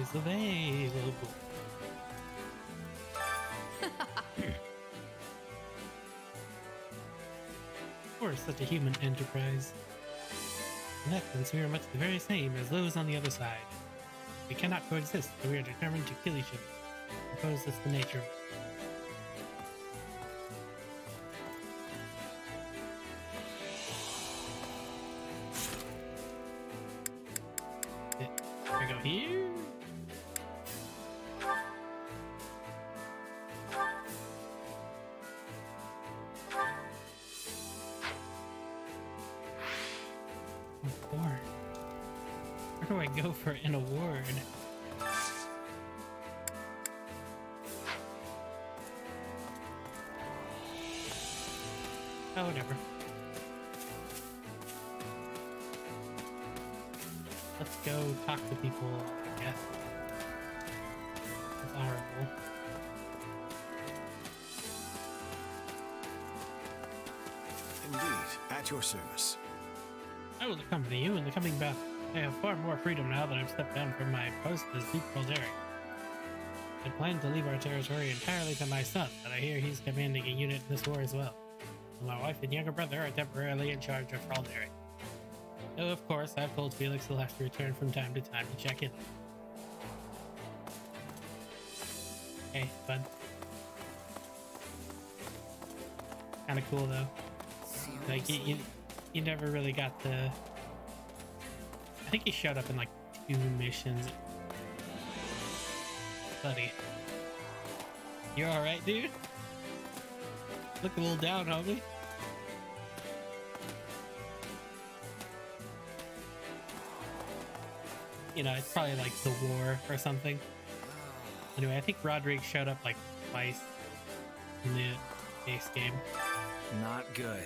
is available. Of course, such a human enterprise. In that sense, we are much the very same as those on the other side. We cannot coexist, so we are determined to kill each other. I suppose that's the nature of it. I go here. Award. Where do I go for an award? Oh, whatever. Let's go talk to people, I guess. That's honorable. Indeed, at your service. I will accompany you in the coming battle. I have far more freedom now that I've stepped down from my post as Duke Ralderic. I plan to leave our territory entirely to my son, but I hear he's commanding a unit in this war as well. And my wife and younger brother are temporarily in charge of Ralderic. Though, of course, I've told Felix he'll have to return from time to time to check in. Hey, bud. Kinda cool, though. Like, you never really got the... I think he showed up in, like, 2 missions. Buddy. You alright, dude? Look a little down, homie. You know, it's probably like the war or something. Anyway, I think Roderick showed up like twice in the base game. Not good.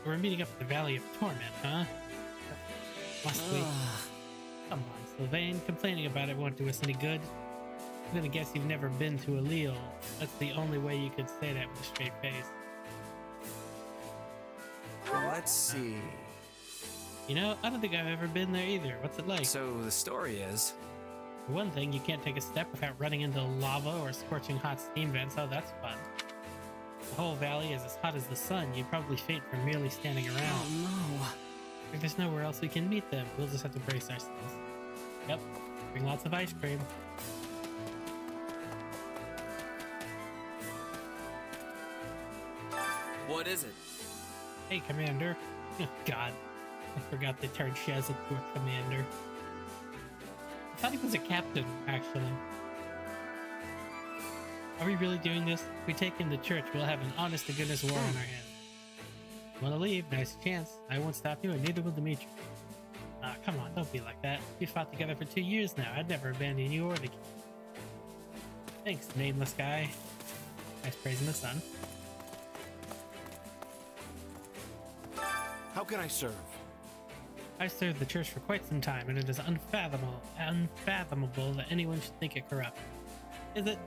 We're meeting up at the Valley of Torment, huh? Must we? Come on, Sylvain. Complaining about it won't do us any good. I'm gonna guess you've never been to Allele. That's the only way you could say that with a straight face. Let's see. You know, I don't think I've ever been there either. What's it like? So the story is... For one thing, you can't take a step without running into lava or scorching hot steam vents. Oh, that's fun. The whole valley is as hot as the sun. You'd probably faint from merely standing around. Oh no. If there's nowhere else we can meet them, we'll just have to brace ourselves. Yep, bring lots of ice cream. What is it? Hey, Commander. Oh, God. I forgot they turned Shaz into a commander. I thought he was a captain, actually. Are we really doing this? If we take him to church, we'll have an honest-to-goodness war on our hands. Want to leave? Nice chance. I won't stop you, and neither will Dimitri. Ah, come on, don't be like that. We fought together for 2 years now. I'd never abandon you or the king. Thanks, nameless guy. Nice praising the sun. How can I serve? I've served the church for quite some time, and it is unfathomable that anyone should think it corrupt. Is it?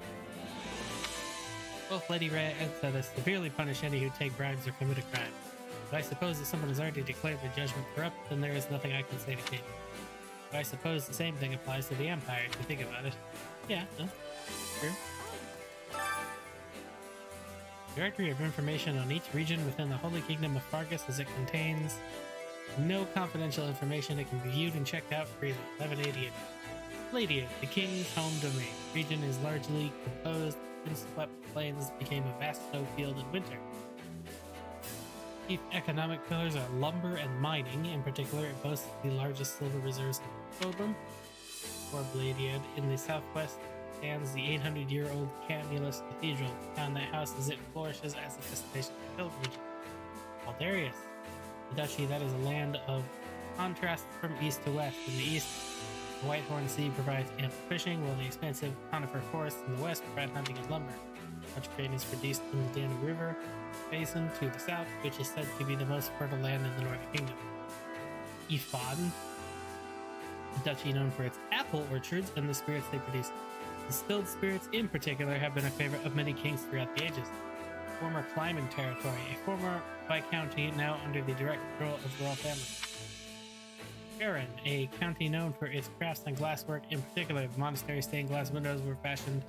Both Lady Ray and Zeta severely punish any who take bribes or commit a crime. But I suppose if someone has already declared the judgment corrupt, then there is nothing I can say to change it. But I suppose the same thing applies to the Empire, if you think about it. Yeah, true. Directory of information on each region within the Holy Kingdom of Fargus, as it contains no confidential information. It can be viewed and checked out freely. 1188. Ladian, the king's home domain. Region is largely composed. Windswept plains became a vast snowfield in winter. Chief economic pillars are lumber and mining. In particular, it boasts the largest silver reserves in Emblem. Bladiad. In the southwest stands the 800-year-old Camulus Cathedral. The town that houses it flourishes as a destination for pilgrimage. Aldarius, the duchy that is a land of contrasts from east to west. In the east, the Whitehorn Sea provides ample fishing, while the expansive conifer forests in the west provide hunting and lumber. Much grain is produced in the Danube River basin to the south, which is said to be the most fertile land in the Northern Kingdom. Ifan, a duchy known for its apple orchards and the spirits they produce. Distilled spirits in particular have been a favorite of many kings throughout the ages. Former Clyman territory, a former viscounty now under the direct control of the royal family. Baron, a county known for its crafts and glasswork. In particular, the monastery stained glass windows were fashioned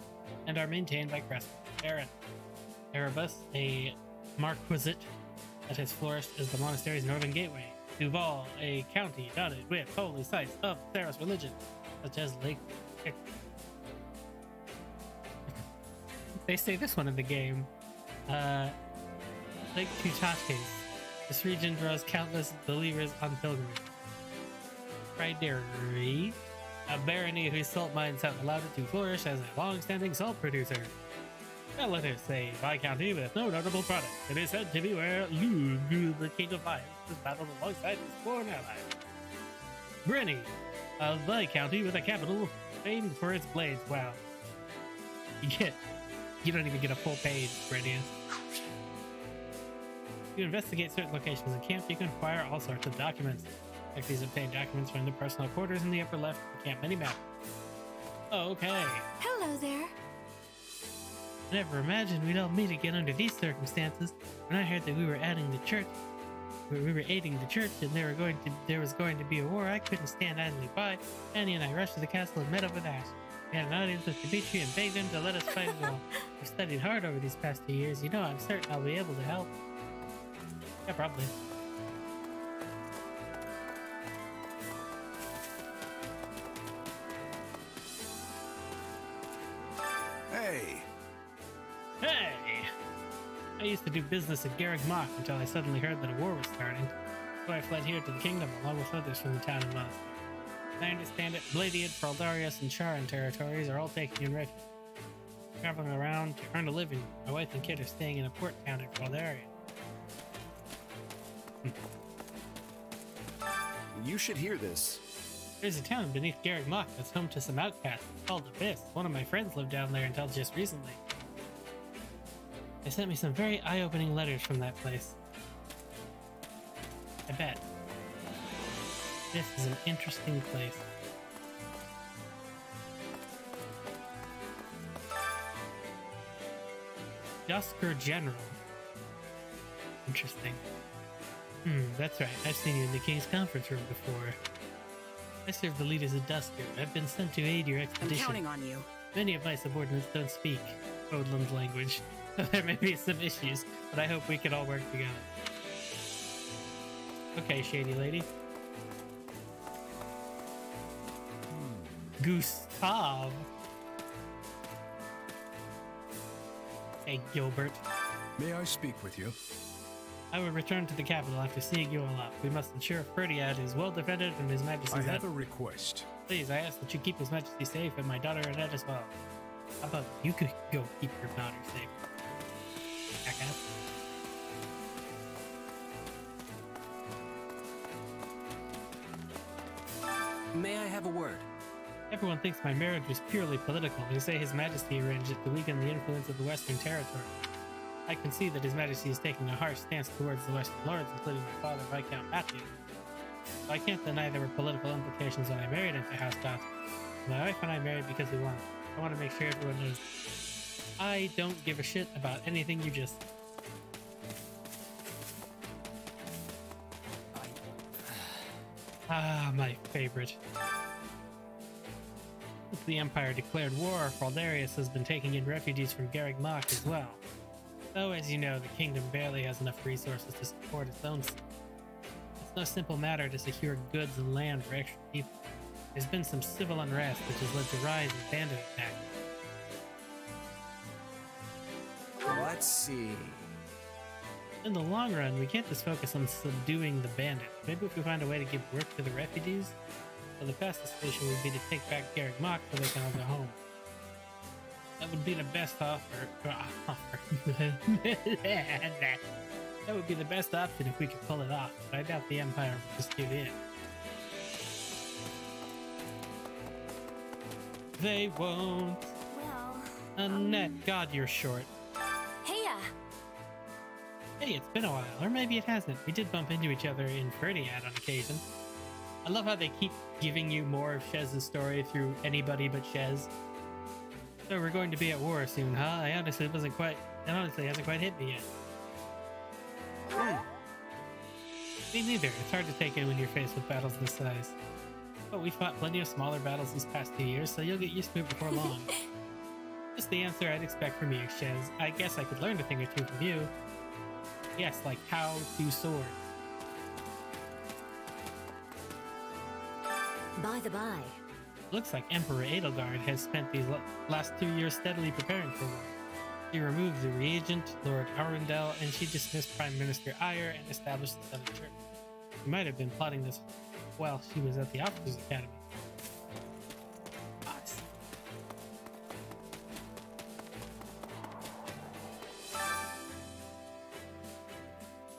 and are maintained by craftsmen. Baron. Erebus, a marquisate that has flourished as the monastery's northern gateway. Duval, a county dotted with holy sites of Theros religion, such as Lake. They say this one in the game. Lake Tutates. This region draws countless believers on pilgrimage. Fridery, a barony whose salt mines have allowed it to flourish as a long-standing salt producer. Relatives say Viscounty with no notable product. It is said to be where Lug, the King of Fire, was battled alongside his foreign ally. Brenny, a Viscounty with a capital famed for its blades. Wow. You don't even get a full page, Brenny. To investigate certain locations in camp, you can acquire all sorts of documents. Like these obtained documents from the personal quarters in the upper left of the camp minimap. Okay. Hello there. I never imagined we'd all meet again under these circumstances. When I heard that we were aiding the church, and there was going to be a war, I couldn't stand idly by. Annie and I rushed to the castle and met up with Ash. We had an audience with Dimitri and begged him to let us fight it all. We've studied hard over these past 2 years. You know, I'm certain I'll be able to help. Yeah, probably. Hey! Hey! I used to do business at Rgbunpro until I suddenly heard that a war was starting. So I fled here to the kingdom along with others from the town and monastery. As I understand it, Bladiad, Fraldarius, and Charan territories are all taking in refuge. Traveling around to earn a living, my wife and kid are staying in a port town in Fraldaria. You should hear this. There's a town beneath Rgbunpro that's home to some outcasts called Abyss. One of my friends lived down there until just recently. They sent me some very eye-opening letters from that place. I bet. This is an interesting place. Dusker General. Interesting. That's right. I've seen you in the King's conference room before. I serve the leaders of Dusker. I've been sent to aid your expedition. I'm counting on you. Many of my subordinates don't speak Odlin's language, so there may be some issues, but I hope we can all work together. Okay, shady lady. Gustav. Hey, Gilbert. May I speak with you? I will return to the capital after seeing you all out. We must ensure Ferdiad is well defended and His Majesty's I have a request. Please, I ask that you keep His Majesty safe and my daughter Annette as well. How about you could go keep your daughter safe? Jackass. May I have a word? Everyone thinks my marriage was purely political. They say His Majesty arranged it to weaken the influence of the Western Territory. I can see that His Majesty is taking a harsh stance towards the Western Lords, including my father, Viscount Matthew. So I can't deny there were political implications when I married into House Dotson. My wife and I married because we wanted. I want to make sure everyone knows I don't give a shit about anything you just said. Ah, my favorite. Since the Empire declared war, Fraldarius has been taking in refugees from Rgbunpro as well. Though, as you know, the kingdom barely has enough resources to support its own citizens. It's no simple matter to secure goods and land for extra people. There's been some civil unrest which has led to rise in bandit attacks. Let's see. In the long run, we can't just focus on subduing the bandits. Maybe if we find a way to give work to the refugees, so the fastest solution would be to take back Rgbunpro so they can all go home. That would be the best offer. That would be the best option if we could pull it off, but I doubt the Empire would just give in. They won't. Well, Annette, God, you're short. Hey, Hey, it's been a while, or maybe it hasn't. We did bump into each other in Ferdiad on occasion. I love how they keep giving you more of Shez's story through anybody but Shez. So we're going to be at war soon, huh? It honestly hasn't quite hit me yet. Me neither. It's hard to take in when you're faced with battles this size. But we fought plenty of smaller battles these past 2 years, so you'll get used to it before long. Just the answer I'd expect from you, Shez. I guess I could learn a thing or two from you. Yes, like how to sword. By the by. Looks like Emperor Edelgard has spent these last 2 years steadily preparing for war. She removed the regent, Lord Arundel, and she dismissed Prime Minister Ayer and established the Southern Church. She might have been plotting this while she was at the Officers Academy. Nice.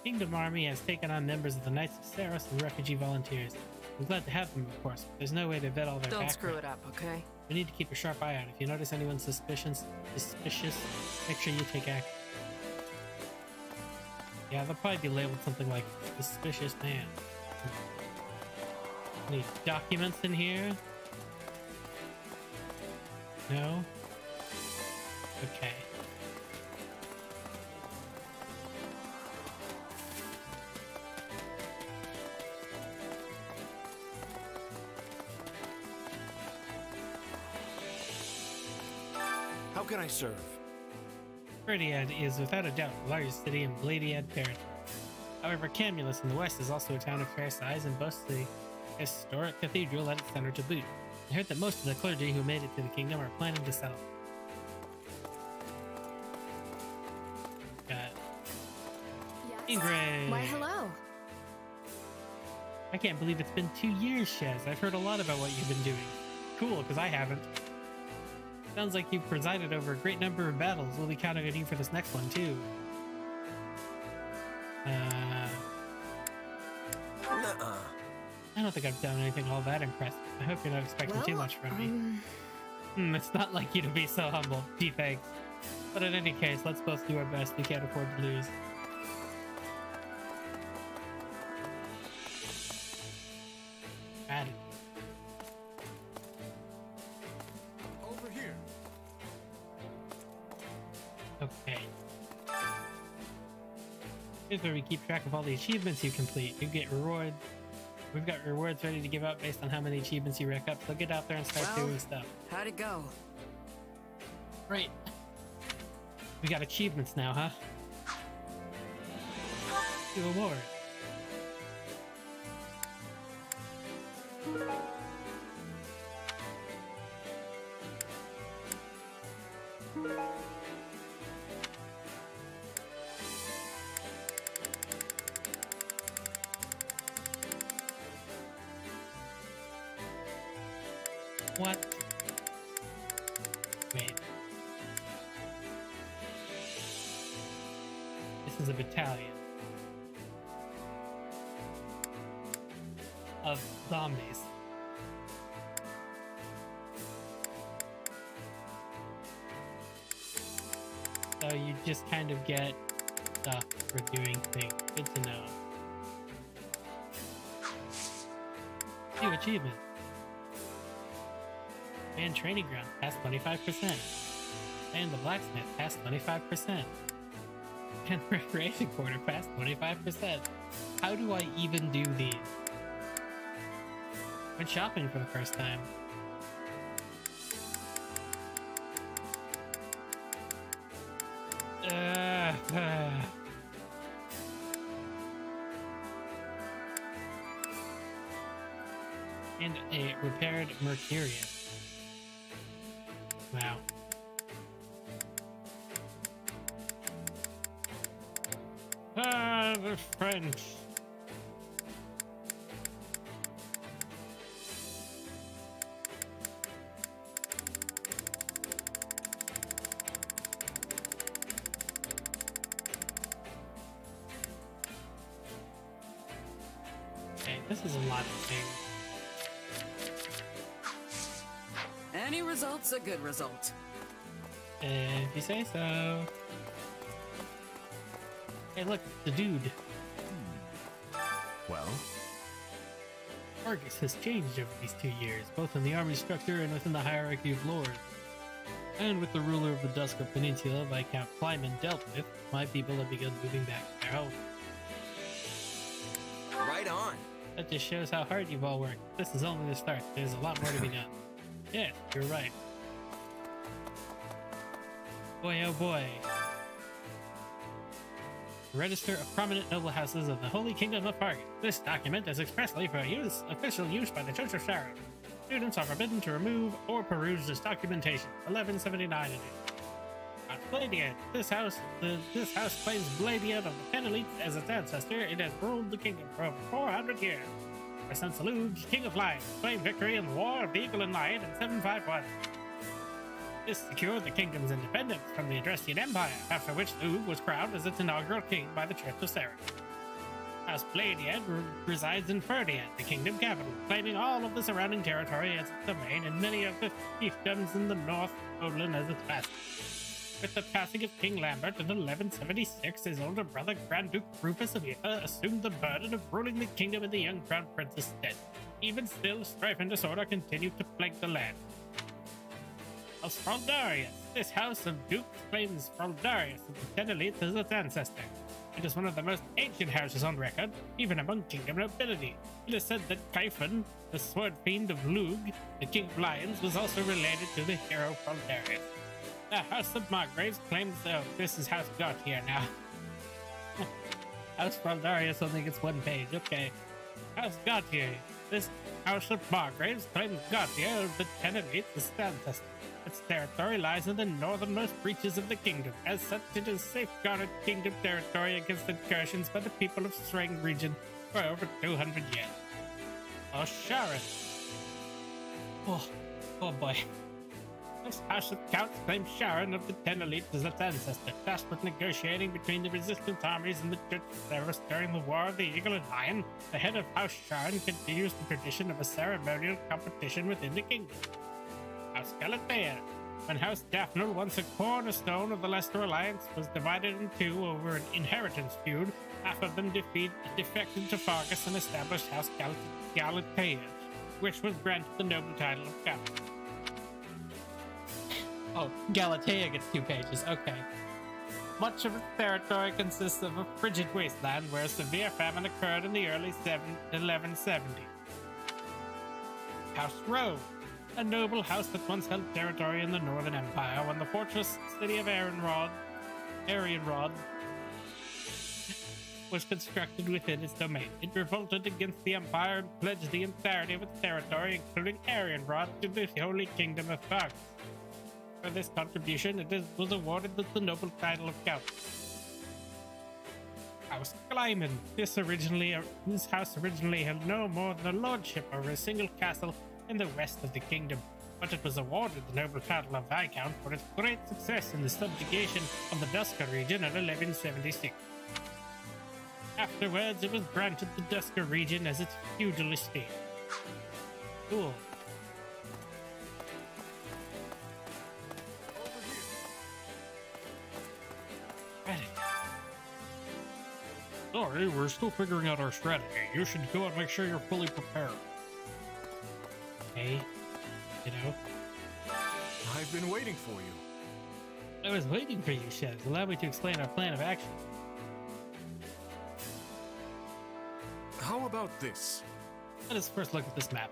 Kingdom Army has taken on members of the Knights of Saros and refugee volunteers. I'm glad to have them, of course, but there's no way to vet all their background. Don't screw it up, okay? We need to keep a sharp eye out. If you notice anyone suspicious, make sure you take action. Yeah, they'll probably be labeled something like suspicious man. Any documents in here? No? Okay. How can I serve? Verdiad is without a doubt the largest city in Bladiad territory. However, Camulus in the west is also a town of fair size and boasts a historic cathedral at its center to boot. I heard that most of the clergy who made it to the kingdom are planning to settle. Ingrid! Why, hello. I can't believe it's been 2 years, Shez. I've heard a lot about what you've been doing. Cool, because I haven't. Sounds like you've presided over a great number of battles. We'll be counting on you for this next one, too. Nuh-uh. I don't think I've done anything all that impressive. I hope you're not expecting too much from me. It's not like you to be so humble. Gee, thanks. But in any case, let's both do our best. We can't afford to lose. Got it. Over here. Okay. Here's where we keep track of all the achievements you complete. You get rewards. We've got rewards ready to give out based on how many achievements you rack up, so get out there and start doing stuff. How'd it go? Great. We got achievements now, huh? New award. What? Wait. This is a battalion of zombies. So you just kind of get stuff for doing things. Good to know. New achievement. And training ground past 25%. And the blacksmith past 25%. And the recreation quarter past 25%. How do I even do these? Went shopping for the first time. And a repaired Mercurius. Wow. Ah, the French. Okay, this is a lot of things. Any result's a good result. If you say so. Hey, look, the dude. Well? Argus has changed over these 2 years, both in the army structure and within the hierarchy of lords. And with the ruler of the Duskar Peninsula, Viscount Kleiman, dealt with, my people have begun moving back to their home. right on. That just shows how hard you've all worked. This is only the start. There's a lot more to be done. Yeah, you're right. Boy, oh boy. Register of Prominent Noble Houses of the Holy Kingdom of Fargus. This document is expressly for official use by the Church of Sharon. Students are forbidden to remove or peruse this documentation. 1179 edition. Bladian. This house claims Bladian of the Ten Elite as its ancestor. It has ruled the kingdom for over 400 years. Our son Saluj, King of Lions, claimed victory in the War of the Eagle and Lion in 751. This secured the kingdom's independence from the Adrestian Empire, after which Lug was crowned as its inaugural king by the Church of Sharon. House Bladian resides in Ferdian, the kingdom capital, claiming all of the surrounding territory as its domain and many of the fiefdoms in the North Odlin as its vassal. With the passing of King Lambert in 1176, his older brother, Grand Duke Rufus of Ypres, assumed the burden of ruling the kingdom in the young crown prince's stead. Even still, strife and disorder continued to plague the land. House Fraldarius. This house of dukes claims Fraldarius of the Ten Elite as its ancestor. It is one of the most ancient houses on record, even among kingdom nobility. It is said that Kaifun, the sword fiend of Lug, the king of lions, was also related to the hero Fraldarius. The House of Margraves claims, this is House Gautier now. House Fraldarius only gets one page, okay. House Gautier. This House of Margraves claims Gautier of the Ten Elite as its ancestor. Its territory lies in the northernmost reaches of the kingdom. As such, it is safeguarded kingdom territory against incursions by the people of Sreng region for over 200 years. Oh, Sharon. Oh boy. This House of Counts claims Sharon of the Ten Elite as its ancestor, tasked with negotiating between the resistance armies and the Church of Service during the War of the Eagle and Lion. The head of House Sharon continues the tradition of a ceremonial competition within the kingdom. House Galatea. When House Daphne, once a cornerstone of the Leicester Alliance, was divided in two over an inheritance feud, half of them defected to Fargus and established House Galatea, which was granted the noble title of Count. Oh, Galatea gets 2 pages, okay. Much of its territory consists of a frigid wasteland where a severe famine occurred in the early 1170s. House Rowe. A noble house that once held territory in the Northern Empire when the fortress city of Arianrod was constructed within its domain. It revolted against the Empire and pledged the entirety of its territory, including Arianrod, to the Holy Kingdom of Fargus. For this contribution, it was awarded the noble title of Count. House Glyman. This house originally held no more than a lordship over a single castle in the west of the kingdom, but it was awarded the noble title of Viscount for its great success in the subjugation of the Dusker region in 1176. Afterwards, it was granted the Dusker region as its feudal estate. Cool. Ready. Sorry, we're still figuring out our strategy. You should go and make sure you're fully prepared. Hey, kiddo. I've been waiting for you. I was waiting for you, Shed. Allow me to explain our plan of action. How about this? Let us first look at this map.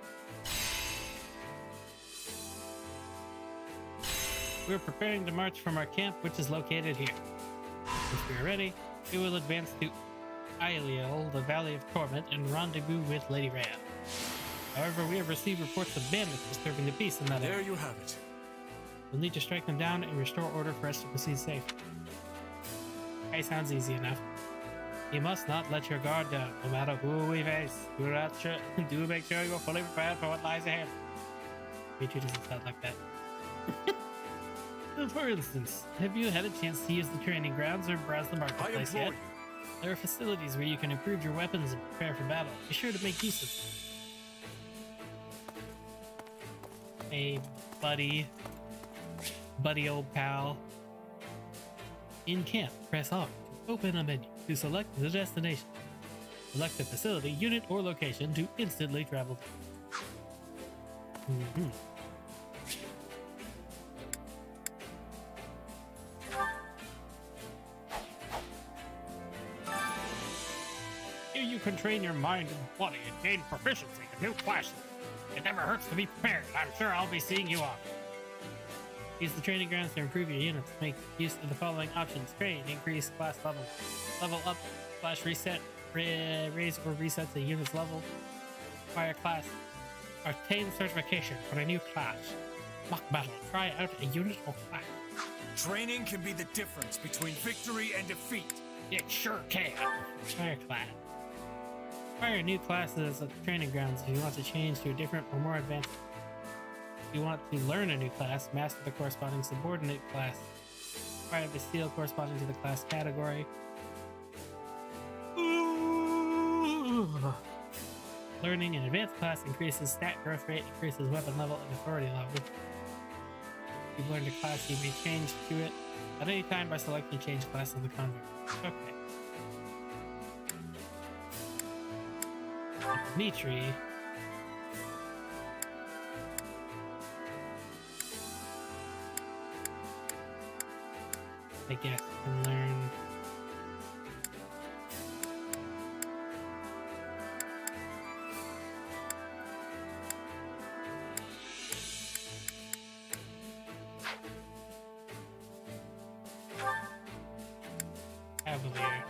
We're preparing to march from our camp, which is located here. Once we are ready, we will advance to Ailiel, the Valley of Torment, and rendezvous with Lady Rhea. However, we have received reports of bandits disturbing the peace in that area. There you have it. We'll need to strike them down and restore order for us to proceed safe. Okay, sounds easy enough. You must not let your guard down, no matter who we face. Do make sure you are fully prepared for what lies ahead. Pichu doesn't sound like that. For instance, have you had a chance to use the training grounds or browse the marketplace yet? There are facilities where you can improve your weapons and prepare for battle. Be sure to make use of them. Hey, buddy, old pal. In camp, press R to open a menu to select the destination. Select the facility, unit, or location to instantly travel to. Here you can train your mind and body and gain proficiency in new classes. It never hurts to be prepared. I'm sure I'll be seeing you off. Use the training grounds to improve your units. Make use of the following options. Train, increase class level. Level up / reset, raise or reset the unit's level. Acquire class. Obtain certification for a new class. Mock battle. Try out a unit or class. Training can be the difference between victory and defeat. It sure can. Acquire class. Acquire new classes at the training grounds if you want to change to a different or more advanced. If you want to learn a new class, master the corresponding subordinate class. Acquire the skill corresponding to the class category. Learning an advanced class increases stat growth rate, increases weapon level and authority level. If you've learned a class, you may change to it at any time by selecting change class in the convert. Okay. Dimitri. I guess can learn. Cavalier.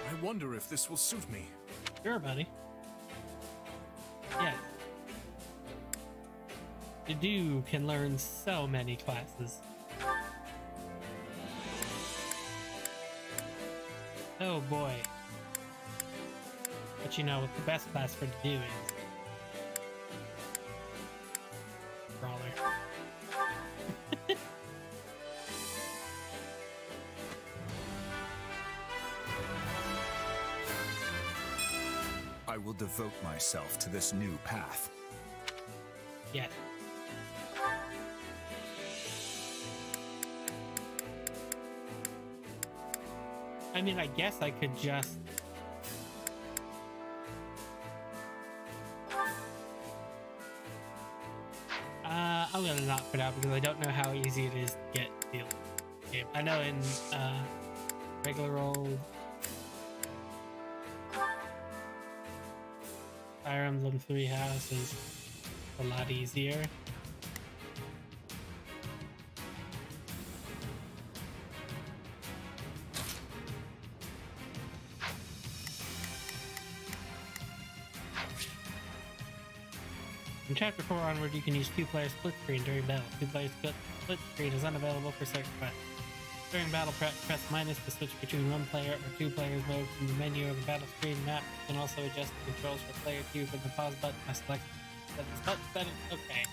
I wonder if this will suit me. Sure, buddy. Yes. Dedu can learn so many classes. Oh boy. But you know what the best class for Dedu is? Brawler. I will devote myself to this new path. Yes. I mean, I guess I could just... I'm gonna not for now because I don't know how easy it is to get the game. I know in regular old Fire Emblem 3 House is a lot easier. From Chapter 4 onward, you can use 2-player split screen during battle. 2-player split screen is unavailable for certain quests. During battle, press minus to switch between 1-player or 2-player mode from the menu of the battle screen map. You can also adjust the controls for player 2 from the pause button by selecting the button setting. Okay.